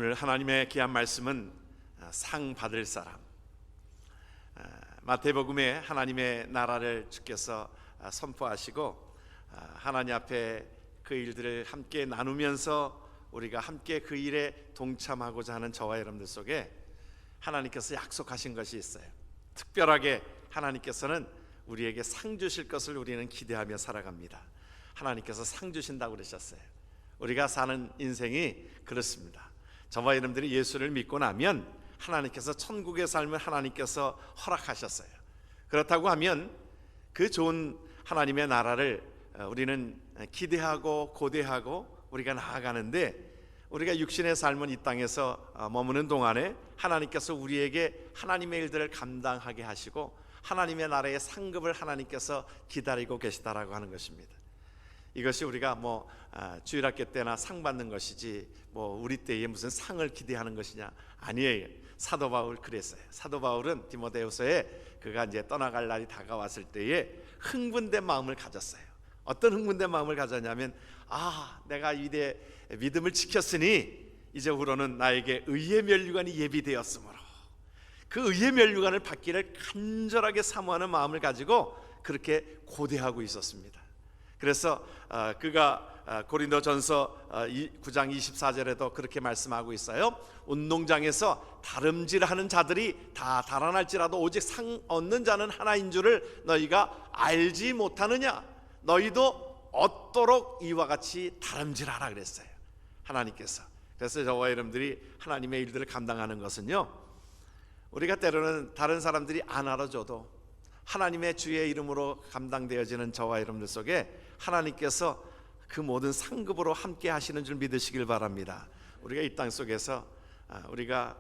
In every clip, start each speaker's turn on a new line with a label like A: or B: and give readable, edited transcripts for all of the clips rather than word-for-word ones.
A: 오늘 하나님의 귀한 말씀은 상 받을 사람. 마태복음에 하나님의 나라를 주께서 선포하시고 하나님 앞에 그 일들을 함께 나누면서 우리가 함께 그 일에 동참하고자 하는 저와 여러분들 속에 하나님께서 약속하신 것이 있어요. 특별하게 하나님께서는 우리에게 상 주실 것을 우리는 기대하며 살아갑니다. 하나님께서 상 주신다고 그러셨어요. 우리가 사는 인생이 그렇습니다. 저와 여러분들이 예수를 믿고 나면 하나님께서 천국의 삶을 하나님께서 허락하셨어요. 그렇다고 하면 그 좋은 하나님의 나라를 우리는 기대하고 고대하고 우리가 나아가는데, 우리가 육신의 삶은 이 땅에서 머무는 동안에 하나님께서 우리에게 하나님의 일들을 감당하게 하시고 하나님의 나라의 상급을 하나님께서 기다리고 계시다라고 하는 것입니다. 이것이 우리가 주일학교 때나 상 받는 것이지 우리 때에 무슨 상을 기대하는 것이냐, 아니에요. 사도 바울 그랬어요. 사도 바울은 디모데후서에 그가 이제 떠나갈 날이 다가왔을 때에 흥분된 마음을 가졌어요. 어떤 흥분된 마음을 가졌냐면, 내가 이대 믿음을 지켰으니 이제후로는 나에게 의의 면류관이 예비되었으므로 그 의의 면류관을 받기를 간절하게 사모하는 마음을 가지고 그렇게 고대하고 있었습니다. 그래서 그가 고린도전서 9장 24절에도 그렇게 말씀하고 있어요. 운동장에서 다름질하는 자들이 다 달아날지라도 오직 상 얻는 자는 하나인 줄을 너희가 알지 못하느냐. 너희도 얻도록 이와 같이 다름질하라 그랬어요, 하나님께서. 그래서 저와 여러분들이 하나님의 일들을 감당하는 것은요, 우리가 때로는 다른 사람들이 안 알아줘도 하나님의 주의 이름으로 감당되어지는 저와 여러분들 속에 하나님께서 그 모든 상급으로 함께 하시는 줄 믿으시길 바랍니다. 우리가 이 땅 속에서 우리가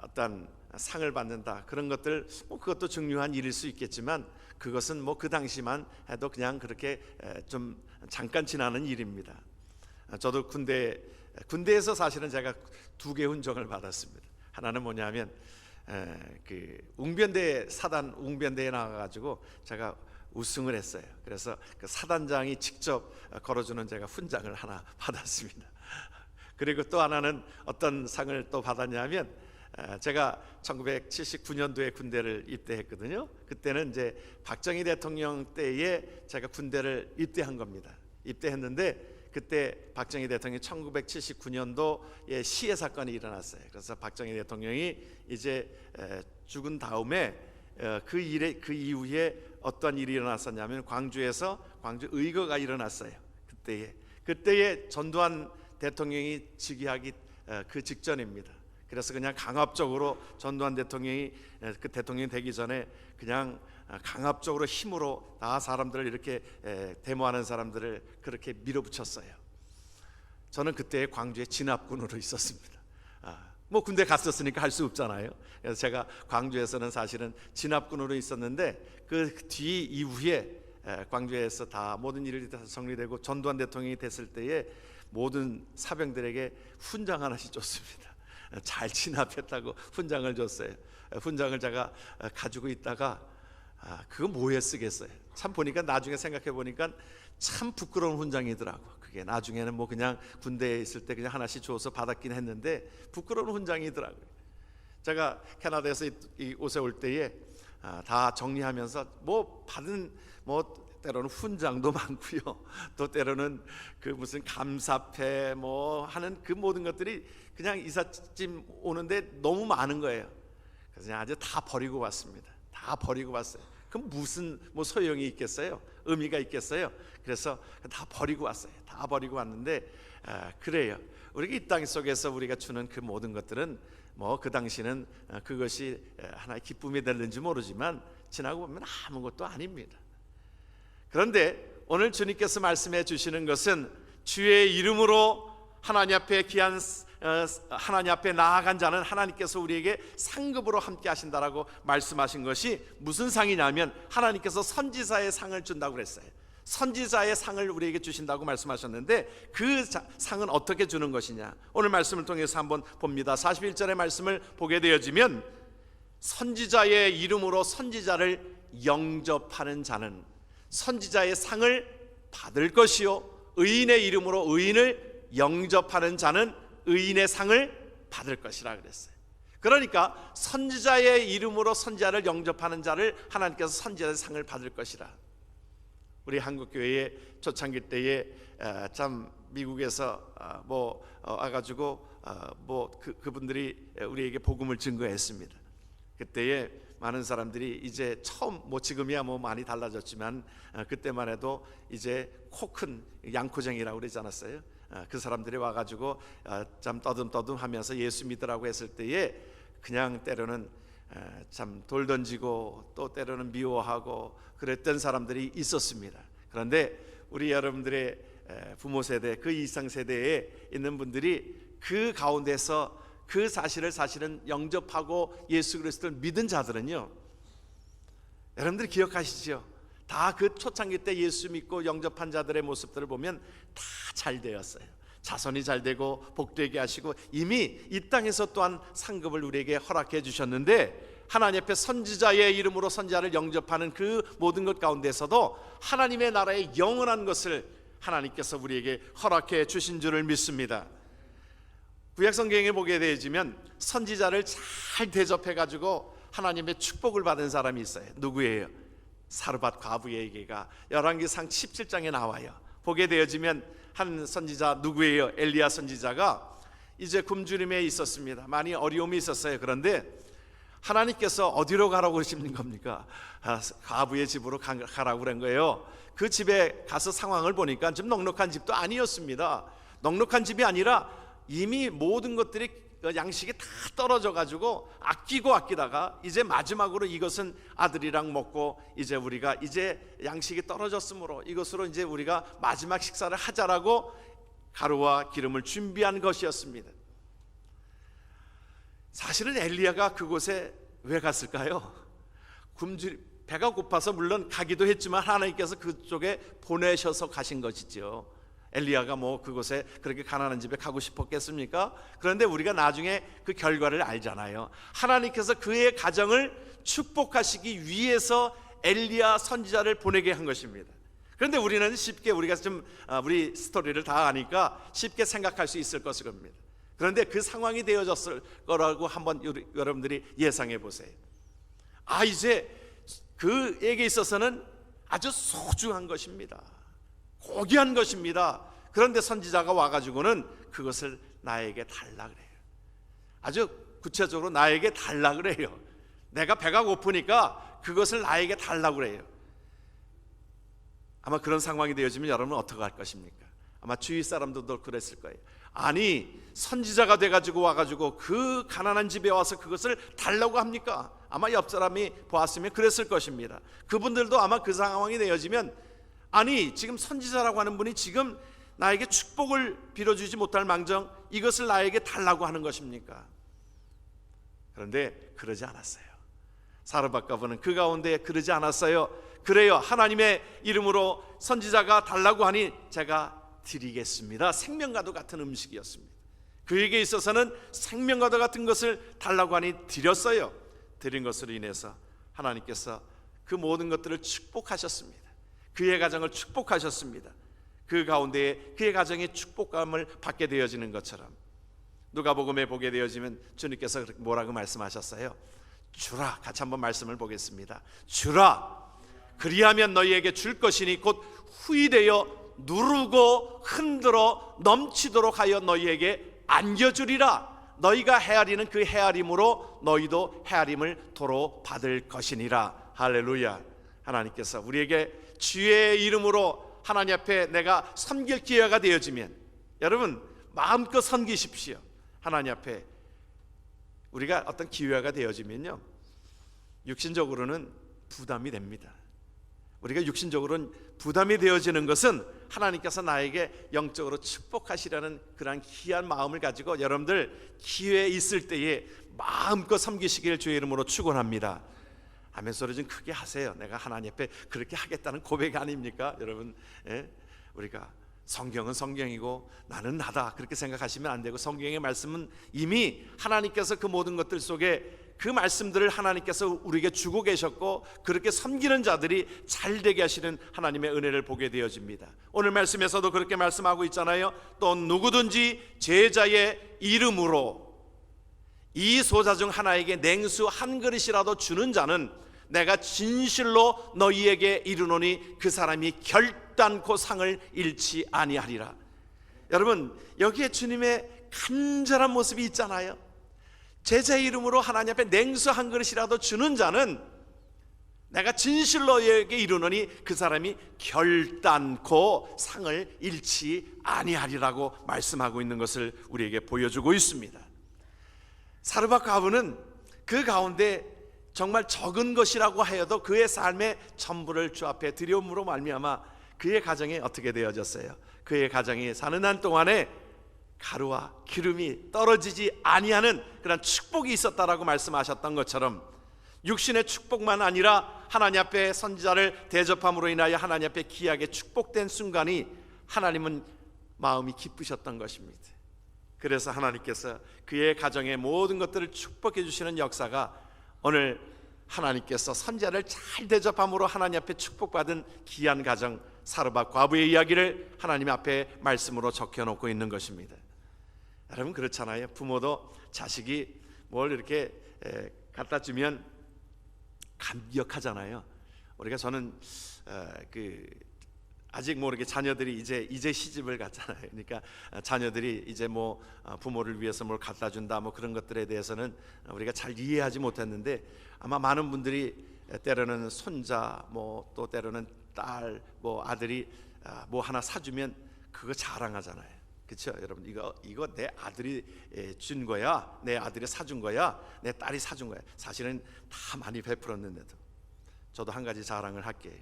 A: 어떤 상을 받는다, 그런 것들 그것도 중요한 일일 수 있겠지만 그것은 그 당시만 해도 그냥 그렇게 좀 잠깐 지나는 일입니다. 저도 군대에서 사실은 제가 2개 훈정을 받았습니다. 하나는 뭐냐면 그 사단 웅변대에 나가가지고 제가 우승을 했어요. 그래서 그 사단장이 직접 걸어주는 제가 훈장을 하나 받았습니다. 그리고 또 하나는 어떤 상을 또 받았냐면, 제가 1979년도에 군대를 입대했거든요. 그때는 이제 박정희 대통령 때에 제가 군대를 입대한 겁니다. 입대했는데 그때 박정희 대통령이 1979년도에 시해 사건이 일어났어요. 그래서 박정희 대통령이 이제 죽은 다음에 그 이후에 어떤 일이 일어났었냐면 광주에서 광주 의거가 일어났어요. 그때에 전두환 대통령이 즉위하기 그 직전입니다. 그래서 그냥 강압적으로 전두환 대통령이 그 대통령이 되기 전에 그냥 강압적으로 힘으로 다 사람들을 이렇게 데모하는 사람들을 그렇게 밀어붙였어요. 저는 그때 광주에 진압군으로 있었습니다. 군대 갔었으니까 할 수 없잖아요. 그래서 제가 광주에서는 사실은 진압군으로 있었는데 그 뒤 이후에 광주에서 다 모든 일이 다 정리되고 전두환 대통령이 됐을 때에 모든 사병들에게 훈장 하나씩 줬습니다. 잘 진압했다고 훈장을 줬어요. 훈장을 제가 가지고 있다가 그거 뭐에 쓰겠어요. 참 보니까 나중에 생각해 보니까 참 부끄러운 훈장이더라고. 그게 나중에는 그냥 군대에 있을 때 그냥 하나씩 줘서 받았긴 했는데 부끄러운 훈장이더라고요. 제가 캐나다에서 이 옷에 올 때에 다 정리하면서 받은 때로는 훈장도 많고요. 또 때로는 그 무슨 감사패 하는 그 모든 것들이 그냥 이삿짐 오는데 너무 많은 거예요. 그래서 아주 다 버리고 왔습니다. 다 버리고 왔어요. 그럼 무슨 소용이 있겠어요? 의미가 있겠어요? 그래서 다 버리고 왔어요. 다 버리고 왔는데 그래요. 우리가 이 땅 속에서 우리가 주는 그 모든 것들은 그 당시는 그것이 하나의 기쁨이 될는지 모르지만 지나고 보면 아무것도 아닙니다. 그런데 오늘 주님께서 말씀해 주시는 것은 주의 이름으로 하나님 앞에 하나님 앞에 나아간 자는 하나님께서 우리에게 상급으로 함께 하신다라고 말씀하신 것이 무슨 상이냐면 하나님께서 선지자의 상을 준다고 그랬어요. 선지자의 상을 우리에게 주신다고 말씀하셨는데 그 상은 어떻게 주는 것이냐, 오늘 말씀을 통해서 한번 봅니다. 41절의 말씀을 보게 되어지면 선지자의 이름으로 선지자를 영접하는 자는 선지자의 상을 받을 것이요 의인의 이름으로 의인을 영접하는 자는 의인의 상을 받을 것이라 그랬어요. 그러니까 선지자의 이름으로 선지자를 영접하는 자를 하나님께서 선지자의 상을 받을 것이라. 우리 한국교회의 초창기 때에 참 미국에서 와가지고 그분들이 우리에게 복음을 증거했습니다. 그때에 많은 사람들이 이제 처음 지금이야 많이 달라졌지만 그때만 해도 이제 코 큰 양코쟁이라고 그러지 않았어요? 그 사람들이 와가지고 참 떠듬떠듬하면서 예수 믿으라고 했을 때에 그냥 때로는 참 돌 던지고 또 때로는 미워하고 그랬던 사람들이 있었습니다. 그런데 우리 여러분들의 부모 세대, 그 이상 세대에 있는 분들이 그 가운데서 그 사실은 영접하고 예수 그리스도를 믿은 자들은요, 여러분들이 기억하시죠? 다 그 초창기 때 예수 믿고 영접한 자들의 모습들을 보면 다 잘 되었어요. 자손이 잘 되고 복되게 하시고 이미 이 땅에서 또한 상급을 우리에게 허락해 주셨는데, 하나님 앞에 선지자의 이름으로 선지자를 영접하는 그 모든 것 가운데서도 하나님의 나라의 영원한 것을 하나님께서 우리에게 허락해 주신 줄을 믿습니다. 구약성경에 보게 되어지면 선지자를 잘 대접해가지고 하나님의 축복을 받은 사람이 있어요. 누구예요? 사르밧 과부의 얘기가 열왕기상 17장에 나와요. 보게 되어지면 한 선지자 누구예요? 엘리야 선지자가 이제 굶주림에 있었습니다. 많이 어려움이 있었어요. 그런데 하나님께서 어디로 가라고 그러시는 겁니까? 과부의 집으로 가라고 그런 거예요. 그 집에 가서 상황을 보니까 좀 넉넉한 집도 아니었습니다. 넉넉한 집이 아니라 이미 모든 것들이 양식이 다 떨어져 가지고 아끼다가 이제 마지막으로 이것은 아들이랑 먹고 이제 우리가 이제 양식이 떨어졌으므로 이것으로 이제 우리가 마지막 식사를 하자라고 가루와 기름을 준비한 것이었습니다. 사실은 엘리야가 그곳에 왜 갔을까요? 배가 고파서 물론 가기도 했지만 하나님께서 그쪽에 보내셔서 가신 것이죠. 엘리야가 그곳에 그렇게 가난한 집에 가고 싶었겠습니까? 그런데 우리가 나중에 그 결과를 알잖아요. 하나님께서 그의 가정을 축복하시기 위해서 엘리야 선지자를 보내게 한 것입니다. 그런데 우리는 쉽게 우리가 좀 우리 스토리를 다 아니까 쉽게 생각할 수 있을 것일 겁니다. 그런데 그 상황이 되어졌을 거라고 한번 여러분들이 예상해 보세요. 이제 그에게 있어서는 아주 소중한 것입니다. 고귀한 것입니다. 그런데 선지자가 와가지고는 그것을 나에게 달라 그래요. 아주 구체적으로 나에게 달라 그래요. 내가 배가 고프니까 그것을 나에게 달라 그래요. 아마 그런 상황이 되어지면 여러분은 어떻게 할 것입니까? 아마 주위 사람들도 그랬을 거예요. 아니 선지자가 돼가지고 와가지고 그 가난한 집에 와서 그것을 달라고 합니까? 아마 옆 사람이 보았으면 그랬을 것입니다. 그분들도 아마 그 상황이 되어지면 아니 지금 선지자라고 하는 분이 지금 나에게 축복을 빌어주지 못할 망정 이것을 나에게 달라고 하는 것입니까? 그런데 그러지 않았어요. 사르밧 과부는 그 가운데 그러지 않았어요. 그래요, 하나님의 이름으로 선지자가 달라고 하니 제가 드리겠습니다. 생명과도 같은 음식이었습니다. 그에게 있어서는 생명과도 같은 것을 달라고 하니 드렸어요. 드린 것으로 인해서 하나님께서 그 모든 것들을 축복하셨습니다. 그의 가정을 축복하셨습니다. 그 가운데에 그의 가정의 축복감을 받게 되어지는 것처럼 누가복음에 보게 되어지면 주님께서 뭐라고 말씀하셨어요? 주라. 같이 한번 말씀을 보겠습니다. 주라. 그리하면 너희에게 줄 것이니 곧 후히되어 누르고 흔들어 넘치도록 하여 너희에게 안겨주리라. 너희가 헤아리는 그 헤아림으로 너희도 헤아림을 도로 받을 것이니라. 할렐루야. 하나님께서 우리에게 주의 이름으로 하나님 앞에 내가 섬길 기회가 되어지면 여러분 마음껏 섬기십시오. 하나님 앞에 우리가 어떤 기회가 되어지면요 육신적으로는 부담이 됩니다. 우리가 육신적으로는 부담이 되어지는 것은 하나님께서 나에게 영적으로 축복하시라는 그러한 귀한 마음을 가지고 여러분들 기회 있을 때에 마음껏 섬기시길 주의 이름으로 축원합니다. 아멘 소리 좀 크게 하세요. 내가 하나님 앞에 그렇게 하겠다는 고백이 아닙니까? 여러분 우리가 성경은 성경이고 나는 나다 그렇게 생각하시면 안 되고 성경의 말씀은 이미 하나님께서 그 모든 것들 속에 그 말씀들을 하나님께서 우리에게 주고 계셨고 그렇게 섬기는 자들이 잘되게 하시는 하나님의 은혜를 보게 되어집니다. 오늘 말씀에서도 그렇게 말씀하고 있잖아요. 또 누구든지 제자의 이름으로 이 소자 중 하나에게 냉수 한 그릇이라도 주는 자는 내가 진실로 너희에게 이르노니 그 사람이 결단코 상을 잃지 아니하리라. 여러분, 여기에 주님의 간절한 모습이 있잖아요. 제자의 이름으로 하나님 앞에 냉수 한 그릇이라도 주는 자는 내가 진실로 너희에게 이르노니 그 사람이 결단코 상을 잃지 아니하리라고 말씀하고 있는 것을 우리에게 보여주고 있습니다. 사르밧 과부는 그 가운데 정말 적은 것이라고 하여도 그의 삶의 전부를 주 앞에 드려옴으로 말미암아 그의 가정이 어떻게 되어졌어요? 그의 가정이 사는 한 동안에 가루와 기름이 떨어지지 아니하는 그런 축복이 있었다라고 말씀하셨던 것처럼 육신의 축복만 아니라 하나님 앞에 선지자를 대접함으로 인하여 하나님 앞에 귀하게 축복된 순간이 하나님은 마음이 기쁘셨던 것입니다. 그래서 하나님께서 그의 가정의 모든 것들을 축복해 주시는 역사가 오늘 하나님께서 선지자를 잘 대접함으로 하나님 앞에 축복받은 귀한 가정 사르밧 과부의 이야기를 하나님 앞에 말씀으로 적혀놓고 있는 것입니다. 여러분, 그렇잖아요. 부모도 자식이 뭘 이렇게 갖다 주면 감격하잖아요. 우리가 저는 아직 모르게 자녀들이 이제 시집을 갔잖아요. 그러니까 자녀들이 이제 뭐 부모를 위해서 뭘 갖다 준다 뭐 그런 것들에 대해서는 우리가 잘 이해하지 못했는데 아마 많은 분들이 때로는 손자 뭐 또 때로는 딸 뭐 아들이 뭐 하나 사주면 그거 자랑하잖아요. 그렇죠, 여러분? 이거 내 아들이 준 거야, 내 아들이 사준 거야, 내 딸이 사준 거야. 사실은 다 많이 베풀었는데도 저도 한 가지 자랑을 할게요.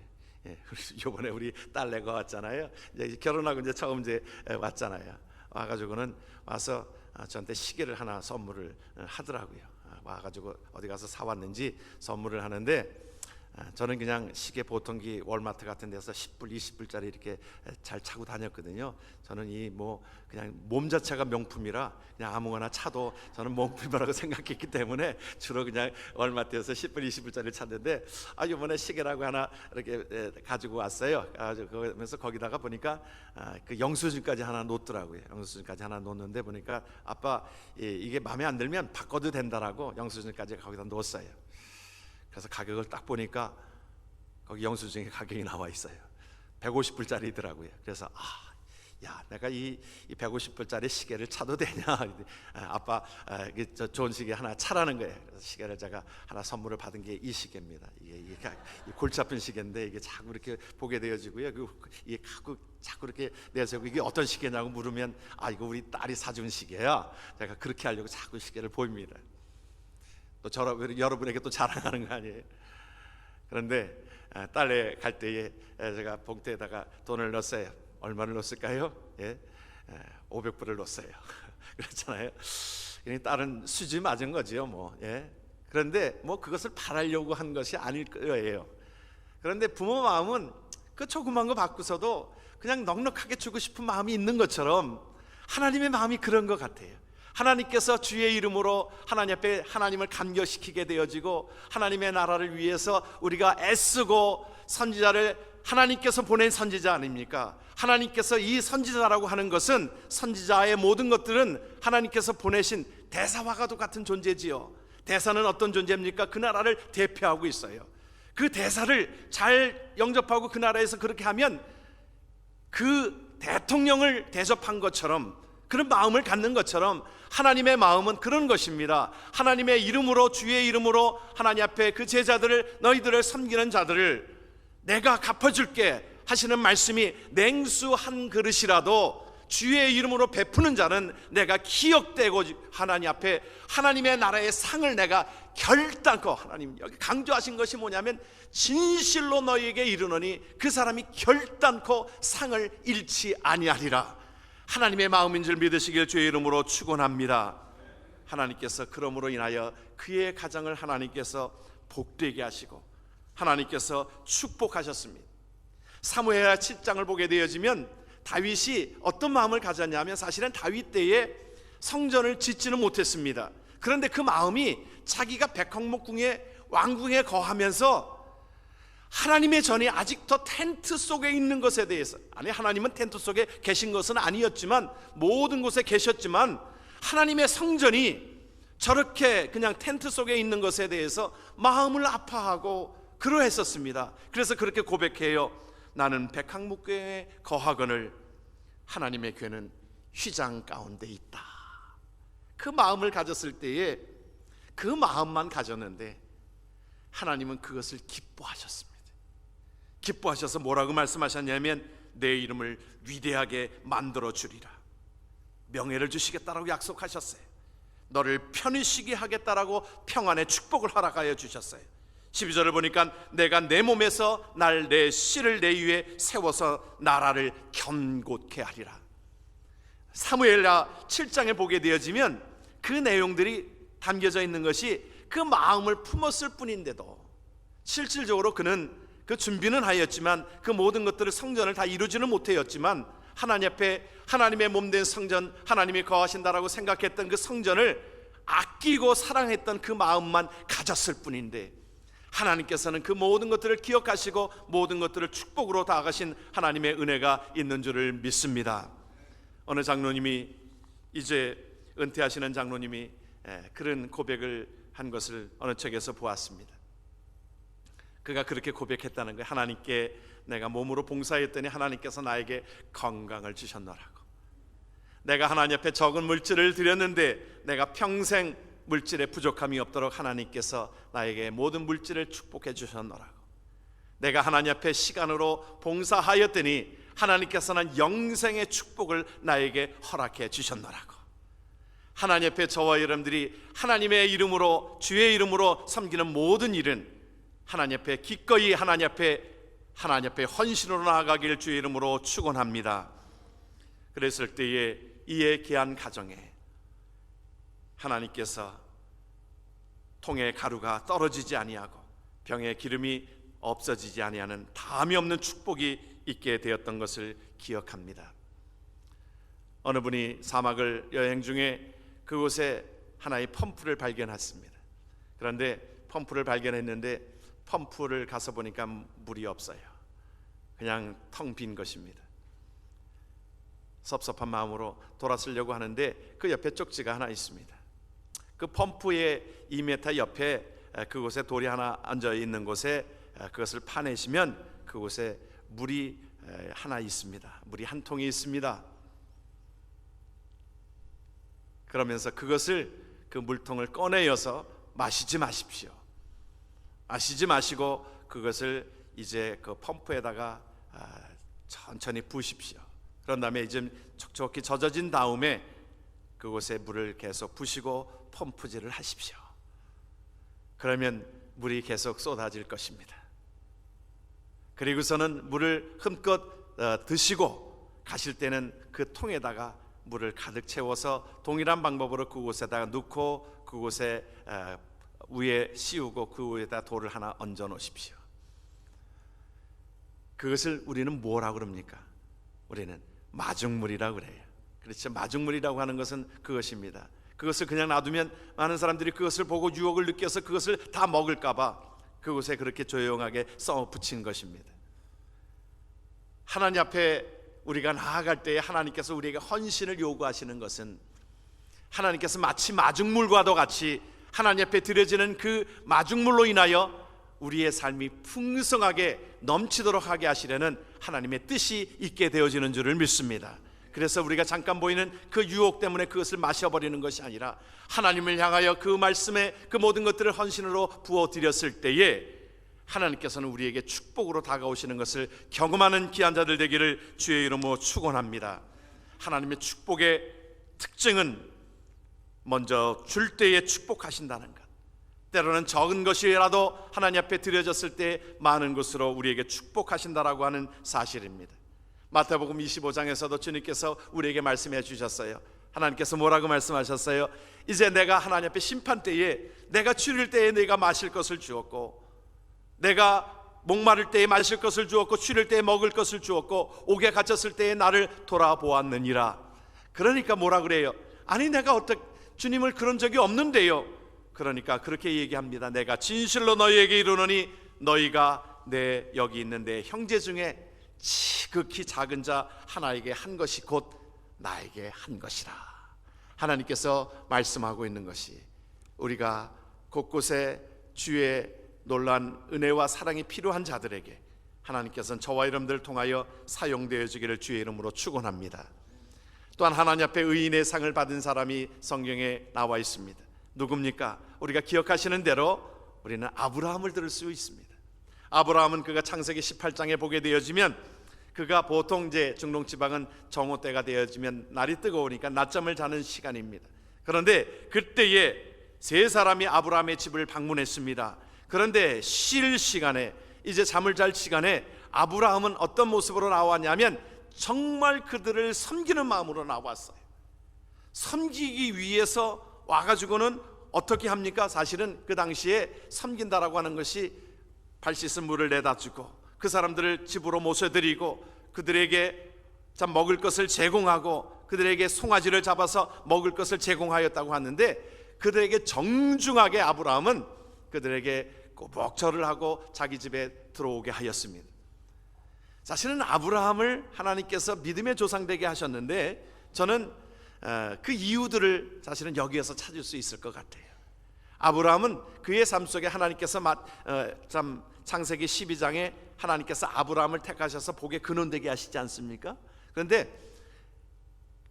A: 이번에 우리 딸내가 왔잖아요. 이제 결혼하고 이제 처음 왔잖아요. 와가지고는 와서 저한테 시계를 하나 선물을 하더라고요. 와가지고 어디 가서 사왔는지 선물을 하는데 저는 그냥 시계 보통기 월마트 같은 데서 10불, 20불짜리 이렇게 잘 차고 다녔거든요. 저는 이 뭐 그냥 몸 자체가 명품이라 그냥 아무거나 차도 저는 명품이라고 생각했기 때문에 주로 그냥 월마트에서 10불, 20불짜리 찾는데 이번에 시계라고 하나 이렇게 가지고 왔어요. 그러면서 거기다가 보니까 그 영수증까지 하나 놓더라고요. 영수증까지 하나 놓는데 보니까 아빠 이게 마음에 안 들면 바꿔도 된다라고 영수증까지 거기다 놓았어요. 그래서 가격을 딱 보니까 거기 영수증에 가격이 나와 있어요. 150불짜리더라고요. 그래서 야, 내가 이 150불짜리 시계를 차도 되냐? 아빠, 저 좋은 시계 하나 차라는 거예요. 그래서 시계를 제가 하나 선물을 받은 게 이 시계입니다. 이게 골치 아픈 시계인데 이게 자꾸 이렇게 보게 되어지고요. 이게 자꾸 이렇게 내세우고 이게 어떤 시계냐고 물으면 이거 우리 딸이 사준 시계야. 제가 그렇게 하려고 자꾸 시계를 보입니다. 또 여러분에게 또 자랑하는 거 아니에요? 그런데 딸내 갈 때에 제가 봉투에다가 돈을 넣었어요. 얼마를 넣었을까요? 500불을 넣었어요. 그렇잖아요. 딸은 수지 맞은 거지요, 뭐. 그런데 뭐 그것을 바라려고 한 것이 아닐 거예요. 그런데 부모 마음은 그 조그만 거 받고서도 그냥 넉넉하게 주고 싶은 마음이 있는 것처럼 하나님의 마음이 그런 것 같아요. 하나님께서 주의 이름으로 하나님 앞에 하나님을 감격시키게 되어지고 하나님의 나라를 위해서 우리가 애쓰고 선지자를 하나님께서 보낸 선지자 아닙니까? 하나님께서 이 선지자라고 하는 것은 선지자의 모든 것들은 하나님께서 보내신 대사와 같은 존재지요. 대사는 어떤 존재입니까? 그 나라를 대표하고 있어요. 그 대사를 잘 영접하고 그 나라에서 그렇게 하면 그 대통령을 대접한 것처럼 그런 마음을 갖는 것처럼 하나님의 마음은 그런 것입니다. 하나님의 이름으로 주의 이름으로 하나님 앞에 그 제자들을 너희들을 섬기는 자들을 내가 갚아줄게 하시는 말씀이 냉수 한 그릇이라도 주의 이름으로 베푸는 자는 내가 기억되고 하나님 앞에 하나님의 나라의 상을 내가 결단코 하나님 여기 강조하신 것이 뭐냐면 진실로 너희에게 이르노니 그 사람이 결단코 상을 잃지 아니하리라. 하나님의 마음인 줄 믿으시길 주의 이름으로 축원합니다. 하나님께서 그러므로 인하여 그의 가정을 하나님께서 복되게 하시고 하나님께서 축복하셨습니다. 사무엘하 7장을 보게 되어지면 다윗이 어떤 마음을 가졌냐면 사실은 다윗 때에 성전을 짓지는 못했습니다. 그런데 그 마음이 자기가 백항목궁의 왕궁에 거하면서 하나님의 전이 아직도 텐트 속에 있는 것에 대해서 하나님은 텐트 속에 계신 것은 아니었지만 모든 곳에 계셨지만 하나님의 성전이 저렇게 그냥 텐트 속에 있는 것에 대해서 마음을 아파하고 그러했었습니다. 그래서 그렇게 고백해요. 나는 백향목교에 거하거늘 하나님의 궤는 휘장 가운데 있다. 그 마음을 가졌을 때에 그 마음만 가졌는데 하나님은 그것을 기뻐하셨습니다. 기뻐하셔서 뭐라고 말씀하셨냐면 내 이름을 위대하게 만들어 주리라. 명예를 주시겠다라고 약속하셨어요. 너를 편히 쉬게 하겠다라고 평안의 축복을 허락하여 주셨어요. 12절을 보니까 내가 내 몸에서 내 씨를 내 위에 세워서 나라를 견고케 하리라. 사무엘하 7장에 보게 되어지면 그 내용들이 담겨져 있는 것이 그 마음을 품었을 뿐인데도 실질적으로 그는 그 준비는 하였지만 그 모든 것들을 성전을 다 이루지는 못하였지만 하나님 앞에 하나님의 몸된 성전, 하나님이 거하신다라고 생각했던 그 성전을 아끼고 사랑했던 그 마음만 가졌을 뿐인데 하나님께서는 그 모든 것들을 기억하시고 모든 것들을 축복으로 다가가신 하나님의 은혜가 있는 줄을 믿습니다. 어느 장로님이, 이제 은퇴하시는 장로님이 그런 고백을 한 것을 어느 책에서 보았습니다. 그가 그렇게 고백했다는 거예요. 하나님께 내가 몸으로 봉사했더니 하나님께서 나에게 건강을 주셨노라고. 내가 하나님 앞에 적은 물질을 드렸는데 내가 평생 물질에 부족함이 없도록 하나님께서 나에게 모든 물질을 축복해 주셨노라고. 내가 하나님 앞에 시간으로 봉사하였더니 하나님께서는 영생의 축복을 나에게 허락해 주셨노라고. 하나님 앞에 저와 여러분들이 하나님의 이름으로, 주의 이름으로 섬기는 모든 일은 하나님 앞에 기꺼이 하나님 앞에 헌신으로 나아가길 주의 이름으로 축원합니다. 그랬을 때에 이에 귀한 가정에 하나님께서 통에 가루가 떨어지지 아니하고 병에 기름이 없어지지 아니하는 다함이 없는 축복이 있게 되었던 것을 기억합니다. 어느 분이 사막을 여행 중에 그곳에 하나의 펌프를 발견했습니다. 그런데 펌프를 발견했는데 펌프를 가서 보니까 물이 없어요. 그냥 텅 빈 것입니다. 섭섭한 마음으로 돌아서려고 하는데 그 옆에 쪽지가 하나 있습니다. 그 펌프의 2m 옆에 그곳에 돌이 하나 앉아 있는 곳에 그것을 파내시면 그곳에 물이 하나 있습니다. 물이 한 통이 있습니다. 그러면서 그것을, 그 물통을 꺼내어서 마시지 마십시오. 마시지 마시고 그것을 이제 그 펌프에다가 천천히 부으십시오. 그런 다음에 이제 촉촉히 젖어진 다음에 그곳에 물을 계속 부시고 펌프질을 하십시오. 그러면 물이 계속 쏟아질 것입니다. 그리고서는 물을 흠껏 드시고 가실 때는 그 통에다가 물을 가득 채워서 동일한 방법으로 그곳에다가 넣고 그곳에 위에 씌우고 그 위에다 돌을 하나 얹어 놓으십시오. 그것을 우리는 뭐라고 그럽니까? 우리는 마중물이라고 그래요. 그렇죠? 마중물이라고 하는 것은 그것입니다. 그것을 그냥 놔두면 많은 사람들이 그것을 보고 유혹을 느껴서 그것을 다 먹을까 봐 그곳에 그렇게 조용하게 써 붙인 것입니다. 하나님 앞에 우리가 나아갈 때에 하나님께서 우리에게 헌신을 요구하시는 것은 하나님께서 마치 마중물과도 같이 하나님 앞에 드려지는 그 마중물로 인하여 우리의 삶이 풍성하게 넘치도록 하게 하시려는 하나님의 뜻이 있게 되어지는 줄을 믿습니다. 그래서 우리가 잠깐 보이는 그 유혹 때문에 그것을 마셔버리는 것이 아니라 하나님을 향하여 그 말씀에 그 모든 것들을 헌신으로 부어드렸을 때에 하나님께서는 우리에게 축복으로 다가오시는 것을 경험하는 귀한 자들 되기를 주의 이름으로 축원합니다. 하나님의 축복의 특징은 먼저 줄 때에 축복하신다는 것, 때로는 적은 것이라도 하나님 앞에 드려졌을 때 많은 것으로 우리에게 축복하신다라고 하는 사실입니다. 마태복음 25장에서도 주님께서 우리에게 말씀해 주셨어요. 하나님께서 뭐라고 말씀하셨어요? 이제 내가 하나님 앞에 심판 때에 내가 추릴 때에 내가 마실 것을 주었고, 내가 목마를 때에 마실 것을 주었고, 추릴 때에 먹을 것을 주었고, 옥에 갇혔을 때에 나를 돌아보았느니라. 그러니까 뭐라 그래요? 아니 내가 어떻게 주님을 그런 적이 없는데요. 그러니까 그렇게 얘기합니다. 내가 진실로 너희에게 이르노니 너희가 내 여기 있는 내 형제 중에 지극히 작은 자 하나에게 한 것이 곧 나에게 한 것이라. 하나님께서 말씀하고 있는 것이 우리가 곳곳에 주의 놀라운 은혜와 사랑이 필요한 자들에게 하나님께서는 저와 여러분들을 통하여 사용되어지기를 주의 이름으로 축원합니다. 또한 하나님 앞에 의인의 상을 받은 사람이 성경에 나와 있습니다. 누굽니까? 우리가 기억하시는 대로 우리는 아브라함을 들을 수 있습니다. 아브라함은 그가 창세기 18장에 보게 되어지면 그가 보통 이제 중동지방은 정오 때가 되어지면 날이 뜨거우니까 낮잠을 자는 시간입니다. 그런데 그때에 세 사람이 아브라함의 집을 방문했습니다. 그런데 쉴 시간에, 이제 잠을 잘 시간에 아브라함은 어떤 모습으로 나왔냐면 정말 그들을 섬기는 마음으로 나왔어요. 섬기기 위해서 와가지고는 어떻게 합니까? 사실은 그 당시에 섬긴다라고 하는 것이 발 씻은 물을 내다 주고 그 사람들을 집으로 모셔드리고 그들에게 먹을 것을 제공하고 그들에게 송아지를 잡아서 먹을 것을 제공하였다고 하는데, 그들에게 정중하게 아브라함은 그들에게 꼬박 절을 하고 자기 집에 들어오게 하였습니다. 사실은 아브라함을 하나님께서 믿음의 조상 되게 하셨는데, 저는 그 이유들을 사실은 여기에서 찾을 수 있을 것 같아요. 아브라함은 그의 삶 속에 하나님께서 창세기 12장에 하나님께서 아브라함을 택하셔서 복의 근원 되게 하시지 않습니까? 그런데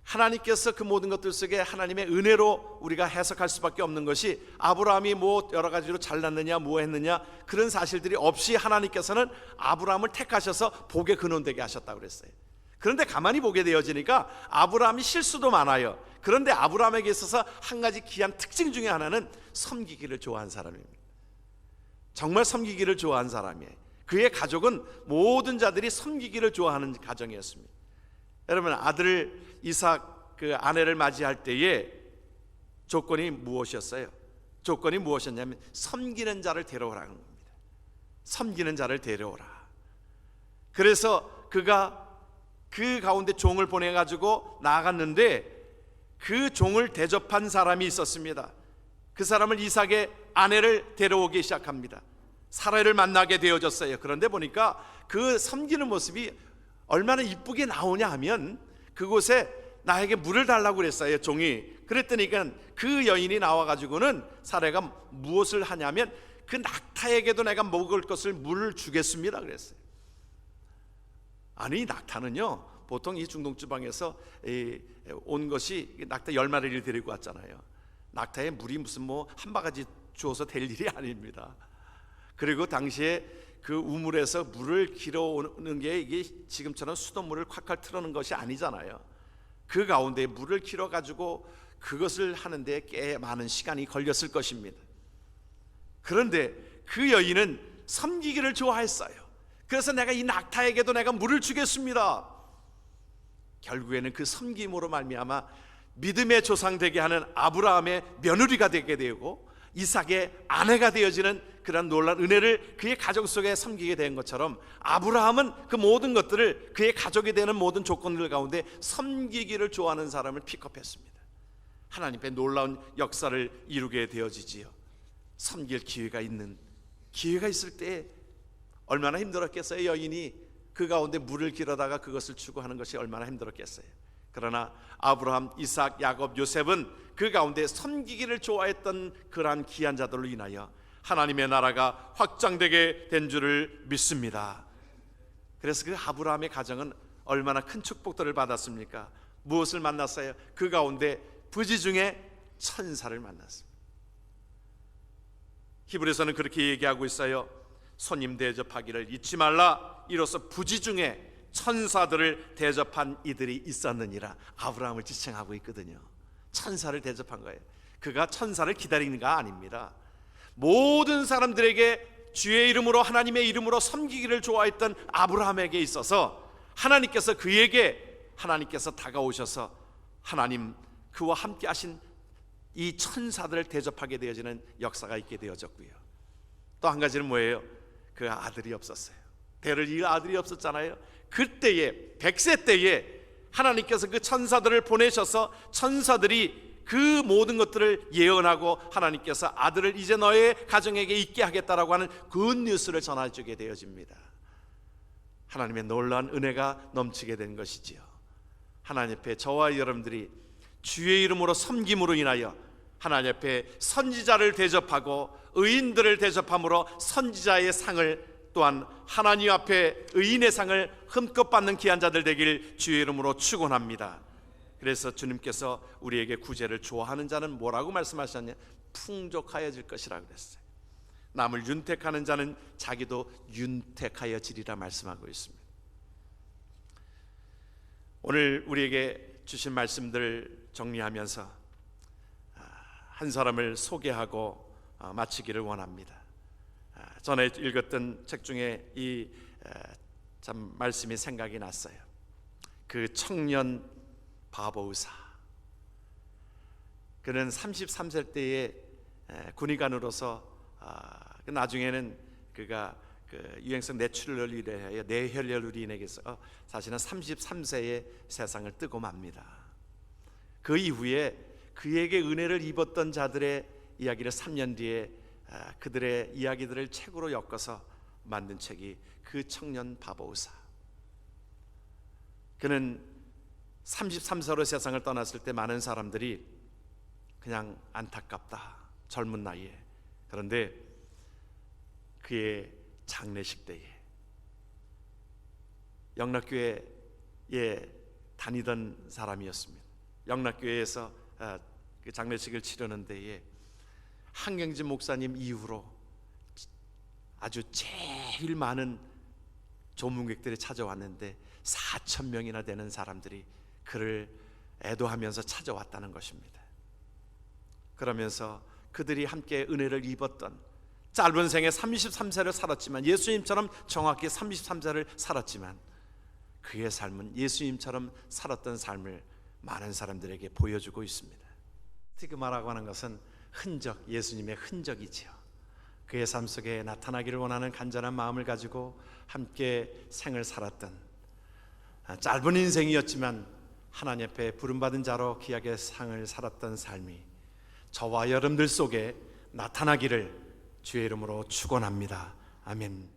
A: 하나님께서 그 모든 것들 속에 하나님의 은혜로 우리가 해석할 수밖에 없는 것이, 아브라함이 뭐 여러 가지로 잘났느냐 뭐 했느냐 그런 사실들이 없이 하나님께서는 아브라함을 택하셔서 복의 근원 되게 하셨다고 그랬어요. 그런데 가만히 보게 되어지니까 아브라함이 실수도 많아요. 그런데 아브라함에게 있어서 한 가지 귀한 특징 중에 하나는 섬기기를 좋아한 사람입니다. 정말 섬기기를 좋아한 사람이에요. 그의 가족은 모든 자들이 섬기기를 좋아하는 가정이었습니다. 여러분, 아들 이삭 그 아내를 맞이할 때에 조건이 무엇이었어요? 조건이 무엇이었냐면 섬기는 자를 데려오라는 겁니다. 섬기는 자를 데려오라. 그래서 그가 그 가운데 종을 보내가지고 나갔는데 그 종을 대접한 사람이 있었습니다. 그 사람을 이삭의 아내를 데려오기 시작합니다. 사라를 만나게 되어졌어요. 그런데 보니까 그 섬기는 모습이 얼마나 이쁘게 나오냐 하면, 그곳에 나에게 물을 달라고 그랬어요, 종이. 그랬더니 그 여인이 나와가지고는 사라가 무엇을 하냐면 그 낙타에게도 내가 먹을 것을 물을 주겠습니다 그랬어요. 아니, 낙타는요 보통 이 중동지방에서 온 것이 낙타 10마리를 데리고 왔잖아요. 낙타에 물이 무슨 뭐 한 바가지 주어서 될 일이 아닙니다. 그리고 당시에 그 우물에서 물을 길어오는 게 이게 지금처럼 수돗물을 콱콱 틀어놓은 것이 아니잖아요. 그 가운데 물을 길어가지고 그것을 하는데 꽤 많은 시간이 걸렸을 것입니다. 그런데 그 여인은 섬기기를 좋아했어요. 그래서 내가 이 낙타에게도 내가 물을 주겠습니다. 결국에는 그 섬김으로 말미암아 믿음의 조상 되게 하는 아브라함의 며느리가 되게 되고 이삭의 아내가 되어지는 그런 놀라운 은혜를 그의 가정 속에 섬기게 된 것처럼, 아브라함은 그 모든 것들을 그의 가족이 되는 모든 조건들 가운데 섬기기를 좋아하는 사람을 픽업했습니다. 하나님의 놀라운 역사를 이루게 되어지지요. 섬길 기회가 있을 때 얼마나 힘들었겠어요. 여인이 그 가운데 물을 길어다가 그것을 주고 하는 것이 얼마나 힘들었겠어요. 그러나 아브라함, 이삭, 야곱, 요셉은 그 가운데 섬기기를 좋아했던 그러한 귀한 자들로 인하여 하나님의 나라가 확장되게 된 줄을 믿습니다. 그래서 그 아브라함의 가정은 얼마나 큰 축복들을 받았습니까? 무엇을 만났어요? 그 가운데 부지 중에 천사를 만났습니다. 히브리서는 그렇게 얘기하고 있어요. 손님 대접하기를 잊지 말라. 이로써 부지 중에 천사들을 대접한 이들이 있었느니라. 아브라함을 지칭하고 있거든요. 천사를 대접한 거예요. 그가 천사를 기다리는가 아닙니다. 모든 사람들에게 주의 이름으로, 하나님의 이름으로 섬기기를 좋아했던 아브라함에게 있어서 하나님께서 하나님께서 다가오셔서 하나님 그와 함께 하신 이 천사들을 대접하게 되어지는 역사가 있게 되어졌고요. 또 한 가지는 뭐예요? 그 아들이 없었어요. 대를 이을 아들이 없었잖아요. 그때에 100세 때에 하나님께서 그 천사들을 보내셔서 천사들이 그 모든 것들을 예언하고 하나님께서 아들을 이제 너의 가정에게 있게 하겠다라고 하는 굿뉴스를 전해주게 되어집니다. 하나님의 놀라운 은혜가 넘치게 된 것이지요. 하나님 앞에 저와 여러분들이 주의 이름으로 섬김으로 인하여 하나님 앞에 선지자를 대접하고 의인들을 대접함으로 선지자의 상을 또한 하나님 앞에 의인의 상을 흠껏 받는 귀한 자들 되길 주의 이름으로 축원합니다. 그래서 주님께서 우리에게 구제를 좋아하는 자는 뭐라고 말씀하셨냐? 풍족하여질 것이라 그랬어요. 남을 윤택하는 자는 자기도 윤택하여지리라 말씀하고 있습니다. 오늘 우리에게 주신 말씀들을 정리하면서 한 사람을 소개하고 마치기를 원합니다. 전에 읽었던 책 중에 이 참 말씀이 생각이 났어요. 그 청년 바보 의사, 그는 33세 때에 군의관으로서 나중에는 그가 그 유행성 뇌출혈로 인하여 뇌혈혈로 인해서 사실은 33세에 세상을 뜨고 맙니다. 그 이후에 그에게 은혜를 입었던 자들의 이야기를 3년 뒤에 그들의 이야기들을 책으로 엮어서 만든 책이 그 청년 바보 의사. 그는 33세로 세상을 떠났을 때 많은 사람들이 그냥 안타깝다, 젊은 나이에. 그런데 그의 장례식 때에 영락교회에 다니던 사람이었습니다. 영락교회에서 그 장례식을 치르는 데에 한경진 목사님 이후로 아주 제일 많은 조문객들이 찾아왔는데 4,000명이나 되는 사람들이 그를 애도하면서 찾아왔다는 것입니다. 그러면서 그들이 함께 은혜를 입었던, 짧은 생에 33세를 살았지만, 예수님처럼 정확히 33세를 살았지만 그의 삶은 예수님처럼 살았던 삶을 많은 사람들에게 보여주고 있습니다. 스티그마라고 하는 것은 흔적, 예수님의 흔적이지요. 그의 삶 속에 나타나기를 원하는 간절한 마음을 가지고 함께 생을 살았던, 짧은 인생이었지만 하나님 앞에 부름받은 자로 귀하게 상을 살았던 삶이 저와 여러분들 속에 나타나기를 주의 이름으로 축원합니다. 아멘.